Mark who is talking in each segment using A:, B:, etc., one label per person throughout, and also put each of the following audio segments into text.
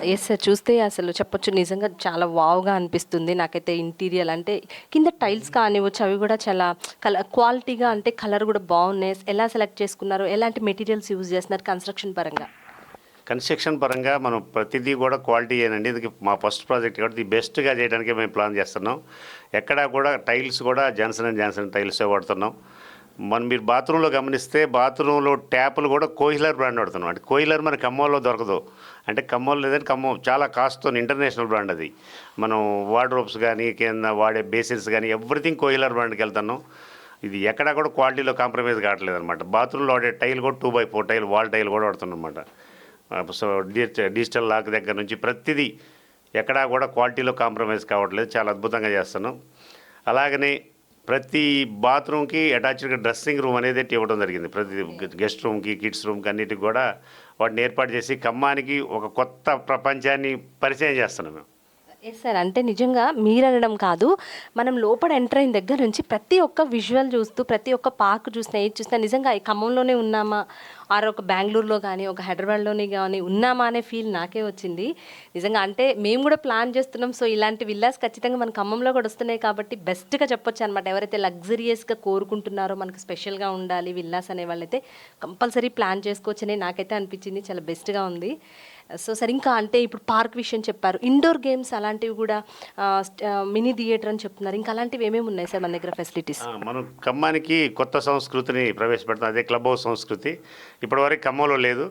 A: Yes sir. చూస్తే అసలు చెప్పొచ్చు నిజంగా చాలా వావ్‌గా అనిపిస్తుంది. నాకైతే ఇంటీరియర్ అంటే కింద టైల్స్ కానివ్వచ్చు అవి గూడా చాలా క్వాలిటీగా అంటే కలర్ గూడా బావున్నాయి. ఎలా సెలెక్ట్ చేసుకున్నారు? ఎలాంటి మెటీరియల్స్ యూజ్ చేస్తున్నారు కన్‌స్ట్రక్షన్ పరంగా?
B: కన్స్ట్రక్షన్ పరంగా మనం ప్రతిదీ కూడా క్వాలిటీయేనండి. ఇది మా ఫస్ట్ ప్రాజెక్ట్ కాబట్టి ది బెస్ట్‌గా చేయడానికే మేము ప్లాన్ చేస్తున్నాం. ఎక్కడా కూడా టైల్స్ కూడా జాన్సన్ అండ్ జాన్సన్ టైల్సే వాడుతున్నాం. మీరు బాత్రూంలో గమనిస్తే బాత్రూంలో ట్యాపులు కూడా కోహిలర్ బ్రాండ్ వాడుతున్నాం. అంటే కోహిలర్ మన ఖమ్మంలో దొరకదు. అంటే ఖమ్మం లేదంటే ఖమ్మం చాలా కాస్ట్‌తోని ఇంటర్నేషనల్ బ్రాండ్ అది. మనం వార్డ్‌రోబ్స్ గానీ, కింద వాడే బేసిన్స్ గానీ ఎవ్రీథింగ్ కోహిలర్ బ్రాండ్‌కెళ్తున్నాం. ఇది ఎక్కడా కూడా క్వాలిటీలో కాంప్రమైజ్ కావట్లేదనమాట. బాత్రూంలో వాడే టైల్ కూడా 2x4 టైల్ వాల్ టైల్ కూడా వాడుతున్నామన్నమాట. సో డిజిటల్ లాక్ దగ్గర నుంచి ప్రతిదీ ఎక్కడా కూడా క్వాలిటీలో కాంప్రమైజ్ కావట్లేదు. చాలా అద్భుతంగా చేస్తున్నాం. అలాగనే ప్రతి బాత్రూమ్‌కి అటాచ్డ్‌గా డ్రెస్సింగ్ రూమ్ అనేది ఇవ్వడం జరిగింది. ప్రతి గెస్ట్ రూమ్‌కి, కిడ్స్ రూమ్‌కి అన్నిటికి కూడా వాటిని ఏర్పాటు చేసి ఖమ్మానికి ఒక కొత్త ప్రపంచాన్ని పరిచయం చేస్తున్నాం మేము.
A: Yes sir. అంటే నిజంగా మీరనడం కాదు. మనం లోపల ఎంటర్ అయిన దగ్గర నుంచి ప్రతి ఒక్క విజువల్ చూస్తూ, ప్రతి ఒక్క పార్క్ చూసినా, ఏది చూసినా నిజంగా ఈ ఖమ్మంలోనే ఉన్నామా? ఆర్ ఒక బెంగుళూరులో గానీ, ఒక హైదరాబాద్‌లోనే గానీ ఉన్నామా అనే ఫీల్ నాకే వచ్చింది. నిజంగా అంటే మేము గూడా ప్లాన్ చేస్తున్నాం. సో, ఇలాంటి విల్లాస్ ఖచ్చితంగా మన ఖమ్మంలో కూడా వస్తున్నాయి కాబట్టి బెస్ట్‌గా చెప్పొచ్చనమాట. ఎవరైతే లగ్జరియస్‌గా కోరుకుంటున్నారో మనకు స్పెషల్‌గా ఉండాలి విల్లాస్ అనేవాళ్ళైతే కంపల్సరీ ప్లాన్ చేసుకోవచ్చని నాకైతే అనిపించింది. చాలా బెస్ట్‌గా ఉంది. సో, సరే ఇంకా అంటే ఇప్పుడు పార్క్ విషయం చెప్పారు. ఇండోర్ గేమ్స్ అలాంటివి గూడా మినీ థియేటర్ అని చెప్తున్నారు. ఇంకా అలాంటివి ఏమేమి ఉన్నాయి సార్ మన దగ్గర ఫెసిలిటీస్?
B: మనం ఖమ్మానికి కొత్త సంస్కృతిని ప్రవేశపెడతాం. అదే క్లబ్ హౌస్ సంస్కృతి. ఇప్పటివరకు ఖమ్మంలో లేదు.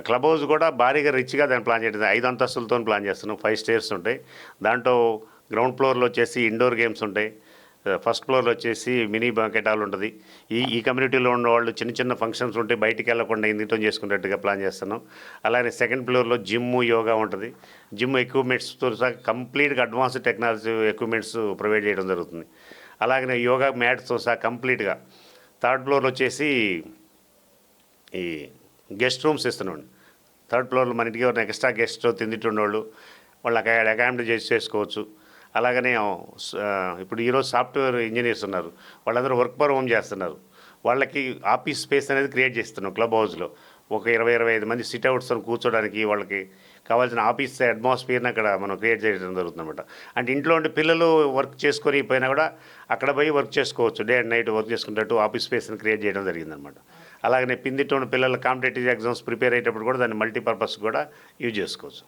B: క్లబ్ హౌస్ కూడా భారీగా రిచ్‌గా దాన్ని ప్లాన్ చేయడం 5 అంతస్తులతోని ప్లాన్ చేస్తున్నాం. 5 స్టేర్స్ ఉంటాయి. దాంట్లో గ్రౌండ్ ఫ్లోర్‌లో వచ్చేసి ఇండోర్ గేమ్స్ ఉంటాయి. ఫస్ట్ ఫ్లోర్‌లో వచ్చేసి మినీ బంకెట్ హాల్ ఉంటది. ఈ ఈ కమ్యూనిటీలో ఉన్నవాళ్ళు చిన్న చిన్న ఫంక్షన్స్ ఉంటే బయటికెళ్ళకుండా ఇంటితో చేసుకునేట్టుగా ప్లాన్ చేస్తున్నాం. అలానే సెకండ్ ఫ్లోర్‌లో జిమ్ము, యోగా ఉంటది. జిమ్ ఎక్విప్‌మెంట్స్‌తో సహా కంప్లీట్‌గా అడ్వాన్స్డ్ టెక్నాలజీ ఎక్విప్‌మెంట్స్ ప్రొవైడ్ చేయడం జరుగుతుంది. అలాగనే యోగా మ్యాట్స్‌తో సహా కంప్లీట్‌గా. థర్డ్ ఫ్లోర్‌లో వచ్చేసి ఈ గెస్ట్ రూమ్స్ ఇస్తున్నామండి. థర్డ్ ఫ్లోర్‌లో మన ఇంటికి ఎవరైనా ఎక్స్ట్రా గెస్ట్ తిండిటుండోళ్ళు వాళ్ళు అక్కడ అకామిడేట్ చేసుకోవచ్చు. అలాగనే ఇప్పుడు ఈరోజు సాఫ్ట్‌వేర్ ఇంజినీర్స్ ఉన్నారు. వాళ్ళందరూ వర్క్ ఫ్రమ్ హోమ్ చేస్తున్నారు. వాళ్ళకి ఆఫీస్ స్పేస్ అనేది క్రియేట్ చేస్తున్నాం క్లబ్ హౌస్‌లో. ఒక 20, 25 మంది సిట్ అవుట్స్‌తోని కూర్చోడానికి వాళ్ళకి కావాల్సిన ఆఫీస్ అట్మాస్ఫియర్‌ని అక్కడ మనం క్రియేట్ చేయడం జరుగుతుందన్నమాట. అంటే ఇంట్లో ఉండి పిల్లలు వర్క్ చేసుకొని పోయినా కూడా అక్కడ పోయి వర్క్ చేసుకోవచ్చు. డే అండ్ నైట్ వర్క్ చేసుకునేటట్టు ఆఫీస్ స్పేస్‌ని క్రియేట్ చేయడం జరిగిందన్నమాట. అలాగనే పిందింటి ఉన్న పిల్లల కాంపిటేటివ్ ఎగ్జామ్స్ ప్రిపేర్ అయ్యేటప్పుడు కూడా దాన్ని మల్టీపర్పస్ కూడా యూజ్ చేసుకోవచ్చు.